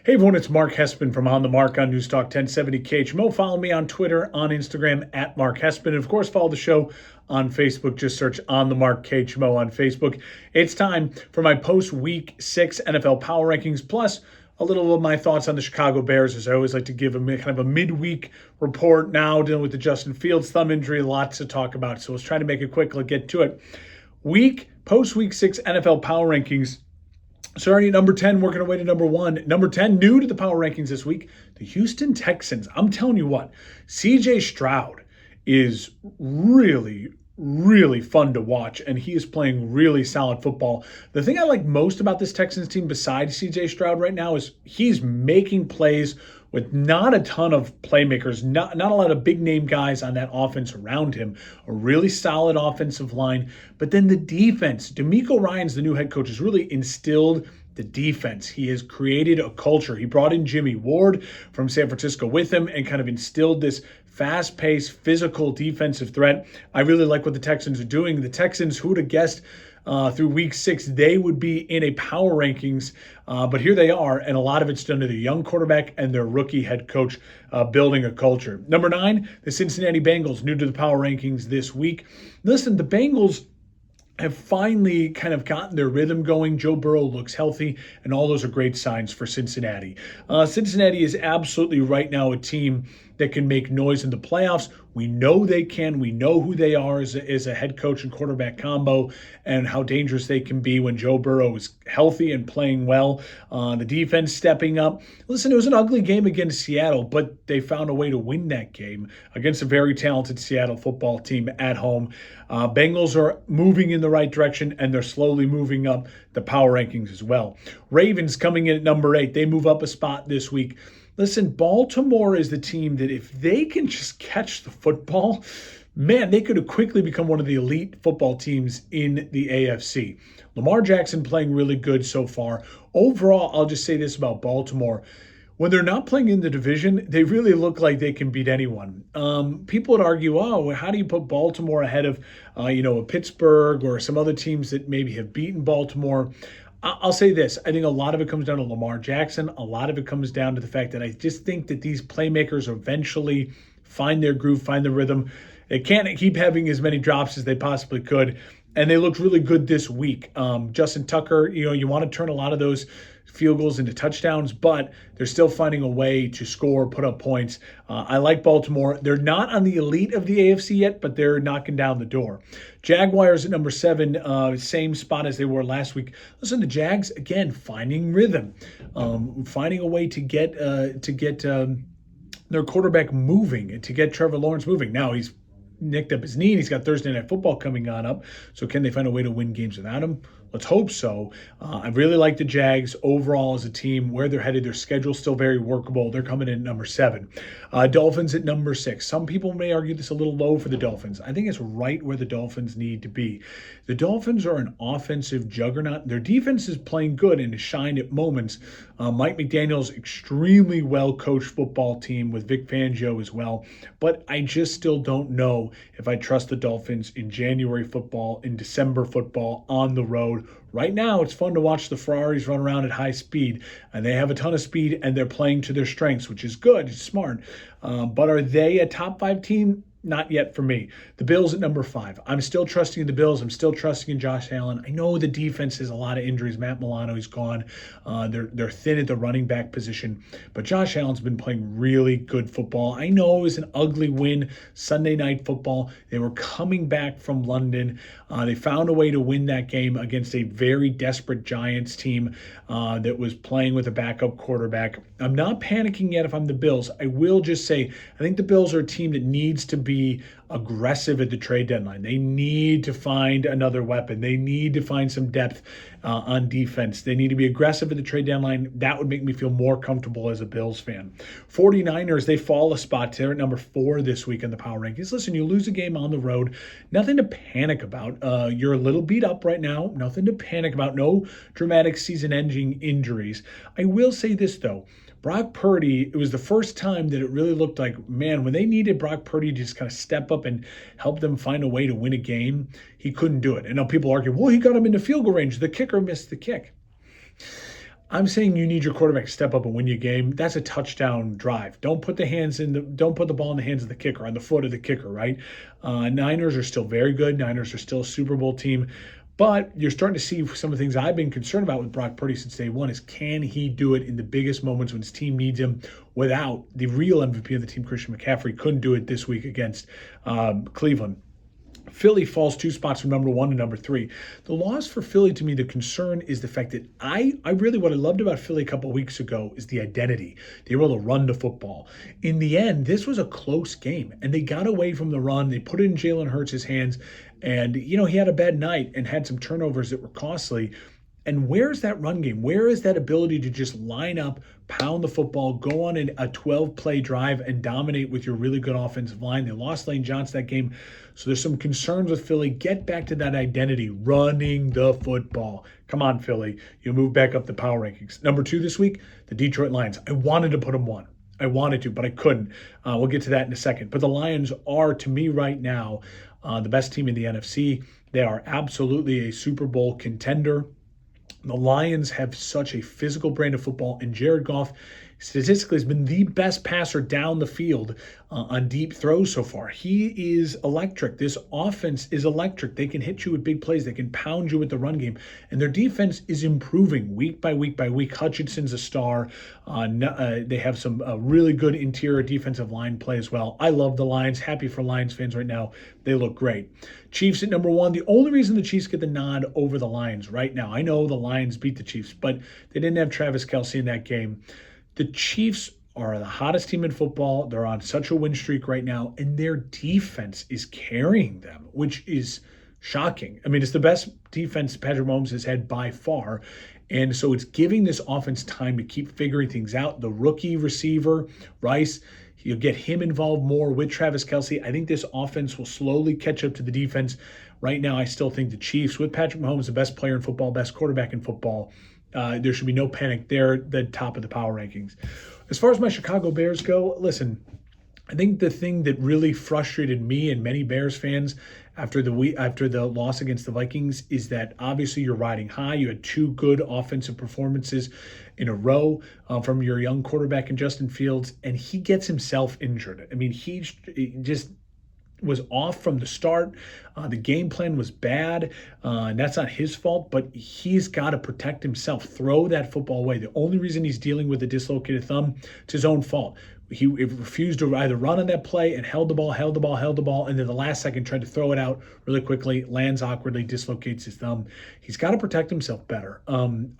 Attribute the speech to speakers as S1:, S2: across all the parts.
S1: Hey everyone, it's Mark Hespin from On the Mark on News Talk 1070 KHMO. Follow me on Twitter, on Instagram at Mark Hespin. And of course, follow the show on Facebook. Just search On the Mark KHMO on Facebook. It's time for my post-week 6 NFL Power Rankings, plus a little of my thoughts on the Chicago Bears, as I always like to give a kind of a midweek report now, dealing with the Justin Fields thumb injury. Lots to talk about, so let's try to make it quick. Let's get to it. Post-week 6 NFL Power Rankings. Starting at number 10, working our way to number 1. Number 10, new to the power rankings this week, the Houston Texans. I'm telling you what, CJ Stroud is really, really fun to watch, and he is playing really solid football. The thing I like most about this Texans team besides CJ Stroud right now is he's making plays with not a ton of playmakers, not a lot of big name guys on that offense around him, a really solid offensive line. But then the defense, DeMeco Ryans, the new head coach, has really instilled the defense. He has created a culture. He brought in Jimmy Ward from San Francisco with him and kind of instilled this fast-paced, physical defensive threat. I really like what the Texans are doing. The Texans, who would have guessed through week 6, they would be in a power rankings, but here they are, and a lot of it's done to the young quarterback and their rookie head coach building a culture. Number 9, the Cincinnati Bengals, new to the power rankings this week. Listen, the Bengals have finally kind of gotten their rhythm going. Joe Burrow looks healthy, and all those are great signs for Cincinnati. Cincinnati is absolutely right now a team that can make noise in the playoffs. We know they can. We know who they are as a head coach and quarterback combo, and how dangerous they can be when Joe Burrow is healthy and playing well. The defense stepping up. Listen, it was an ugly game against Seattle, but they found a way to win that game against a very talented Seattle football team at home. Bengals are moving in the right direction, and they're slowly moving up the power rankings as well. Ravens coming in at number 8. They move up a spot this week. Listen, Baltimore is the team that if they can just catch the football, man, they could have quickly become one of the elite football teams in the AFC. Lamar Jackson playing really good so far. Overall, I'll just say this about Baltimore. When they're not playing in the division, they really look like they can beat anyone. People would argue, oh, how do you put Baltimore ahead of, a Pittsburgh or some other teams that maybe have beaten Baltimore? I'll say this. I think a lot of it comes down to Lamar Jackson. A lot of it comes down to the fact that I just think that these playmakers eventually find their groove, find the rhythm. They can't keep having as many drops as they possibly could. And they looked really good this week. Justin Tucker, you want to turn a lot of those field goals into touchdowns, but they're still finding a way to score, put up points. I like Baltimore. They're not on the elite of the AFC yet, but they're knocking down the door. Jaguars at number 7, same spot as they were last week. Listen, the Jags, again, finding rhythm, finding a way to get their quarterback moving and to get Trevor Lawrence moving. Now he's nicked up his knee, and he's got Thursday Night Football coming on up. So can they find a way to win games without him? Let's hope so. I really like the Jags overall as a team, where they're headed. Their schedule's still very workable. They're coming in at number 7. Dolphins at number 6. Some people may argue this a little low for the Dolphins. I think it's right where the Dolphins need to be. The Dolphins are an offensive juggernaut. Their defense is playing good and has shined at moments. Mike McDaniel's extremely well-coached football team with Vic Fangio as well. But I just still don't know if I trust the Dolphins in January football, in December football, on the road. Right now, it's fun to watch the Ferraris run around at high speed, and they have a ton of speed, and they're playing to their strengths, which is good. It's smart. But are they a top 5 team? Not yet for me. The Bills at number 5. I'm still trusting in the Bills. I'm still trusting in Josh Allen. I know the defense has a lot of injuries. Matt Milano is gone. They're thin at the running back position. But Josh Allen's been playing really good football. I know it was an ugly win, Sunday Night Football. They were coming back from London. They found a way to win that game against a very desperate Giants team that was playing with a backup quarterback. I'm not panicking yet if I'm the Bills. I will just say I think the Bills are a team that needs to be aggressive at the trade deadline. They need to find another weapon. They need to find some depth on defense. They need to be aggressive at the trade deadline. That would make me feel more comfortable as a Bills fan. 49ers, they fall a spot. They're at number 4 this week in the power rankings. Listen, you lose a game on the road. Nothing to panic about. You're a little beat up right now. Nothing to panic about. No dramatic season-ending injuries. I will say this, though. Brock Purdy, it was the first time that it really looked like, man, when they needed Brock Purdy to just kind of step up and help them find a way to win a game, he couldn't do it. And now people argue, well, he got him into field goal range. The kicker missed the kick. I'm saying you need your quarterback to step up and win your game. That's a touchdown drive. Don't put the ball in the hands of the kicker, on the foot of the kicker, right? Niners are still very good. Niners are still a Super Bowl team. But you're starting to see some of the things I've been concerned about with Brock Purdy since day one is, can he do it in the biggest moments when his team needs him without the real MVP of the team, Christian McCaffrey? Couldn't do it this week against Cleveland. Philly falls 2 spots from number 1 to number 3. The loss for Philly, to me, the concern is the fact that what I loved about Philly a couple of weeks ago is the identity. They were able to run the football. In the end, this was a close game, and they got away from the run. They put it in Jalen Hurts' hands, and, he had a bad night and had some turnovers that were costly. And where's that run game? Where is that ability to just line up, pound the football, go on a 12-play drive and dominate with your really good offensive line? They lost Lane Johnson that game. So there's some concerns with Philly. Get back to that identity, running the football. Come on, Philly. You'll move back up the power rankings. Number 2 this week, the Detroit Lions. I wanted to put them 1. I wanted to, but I couldn't. We'll get to that in a second. But the Lions are, to me right now, the best team in the NFC. They are absolutely a Super Bowl contender. The Lions have such a physical brand of football, and Jared Goff statistically has been the best passer down the field on deep throws so far. He is electric. This offense is electric. They can hit you with big plays. They can pound you with the run game. And their defense is improving week by week by week. Hutchinson's a star. They have some really good interior defensive line play as well. I love the Lions. Happy for Lions fans right now. They look great. Chiefs at number 1. The only reason the Chiefs get the nod over the Lions right now, I know the Lions beat the Chiefs, but they didn't have Travis Kelce in that game. The Chiefs are the hottest team in football. They're on such a win streak right now, and their defense is carrying them, which is shocking. I mean, it's the best defense Patrick Mahomes has had by far. And so it's giving this offense time to keep figuring things out. The rookie receiver, Rice, you'll get him involved more with Travis Kelce. I think this offense will slowly catch up to the defense. Right now, I still think the Chiefs, with Patrick Mahomes, the best player in football, best quarterback in football, there should be no panic. They're the top of the power rankings. As far as my Chicago Bears go, listen, I think the thing that really frustrated me and many Bears fans after the loss against the Vikings is that obviously you're riding high. You had 2 good offensive performances in a row from your young quarterback in Justin Fields, and he gets himself injured. I mean, he just was off from the start. The game plan was bad. And that's not his fault, but he's got to protect himself. Throw that football away. The only reason he's dealing with a dislocated thumb, it's his own fault. He refused to either run on that play and held the ball, and then the last second tried to throw it out really quickly, lands awkwardly, dislocates his thumb. He's got to protect himself better.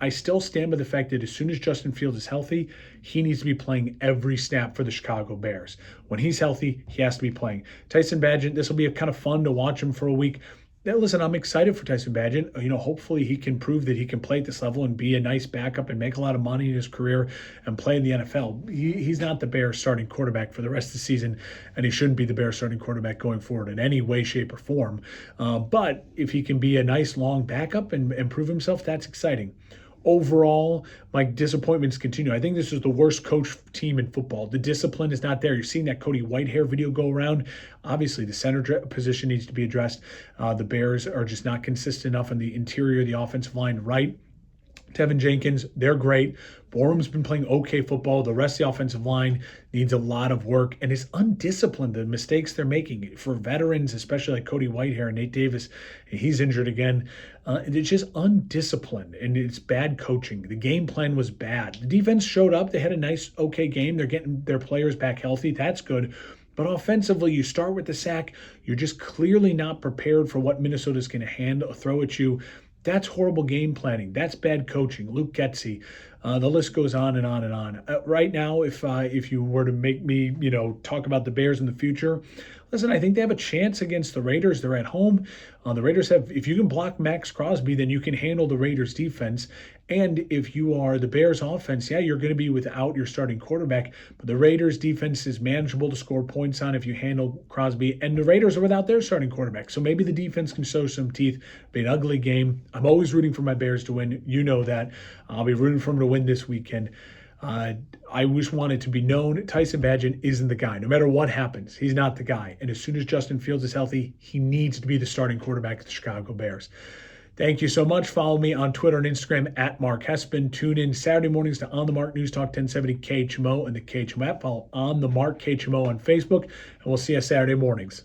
S1: I still stand by the fact that as soon as Justin Fields is healthy, he needs to be playing every snap for the Chicago Bears. When he's healthy, he has to be playing. Tyson Bagent, this will be a kind of fun to watch him for a week. Now, listen, I'm excited for Tyson Bagent. Hopefully he can prove that he can play at this level and be a nice backup and make a lot of money in his career and play in the NFL. He's not the Bears starting quarterback for the rest of the season, and he shouldn't be the Bears starting quarterback going forward in any way, shape, or form. But if he can be a nice long backup and prove himself, that's exciting. Overall, my disappointments continue. I think this is the worst coach team in football. The discipline is not there. You're seeing that Cody Whitehair video go around. Obviously, the center position needs to be addressed. The Bears are just not consistent enough in the interior, the offensive line, right? Tevin Jenkins, they're great. Borum's been playing okay football. The rest of the offensive line needs a lot of work and is undisciplined. The mistakes they're making for veterans, especially like Cody Whitehair and Nate Davis, he's injured again. It's just undisciplined, and it's bad coaching. The game plan was bad. The defense showed up. They had a nice, okay game. They're getting their players back healthy. That's good. But offensively, you start with the sack. You're just clearly not prepared for what Minnesota's going to hand or throw at you. That's horrible game planning. That's bad coaching. Luke Getsy. The list goes on and on and on. Right now, if you were to make me, talk about the Bears in the future, listen, I think they have a chance against the Raiders. They're at home. The Raiders have, if you can block Max Crosby, then you can handle the Raiders defense. And if you are the Bears offense, you're going to be without your starting quarterback. But the Raiders defense is manageable to score points on if you handle Crosby. And the Raiders are without their starting quarterback. So maybe the defense can show some teeth. Be an ugly game. I'm always rooting for my Bears to win. You know that. I'll be rooting for them to win this weekend. I just want it to be known Tyson Bagent isn't the guy. No matter what happens, he's not the guy. And as soon as Justin Fields is healthy, he needs to be the starting quarterback of the Chicago Bears. Thank you so much. Follow me on Twitter and Instagram at Mark Hespin. Tune in Saturday mornings to On the Mark News Talk 1070 KHMO and the KHMO app. Follow On the Mark KHMO on Facebook, and we'll see you Saturday mornings.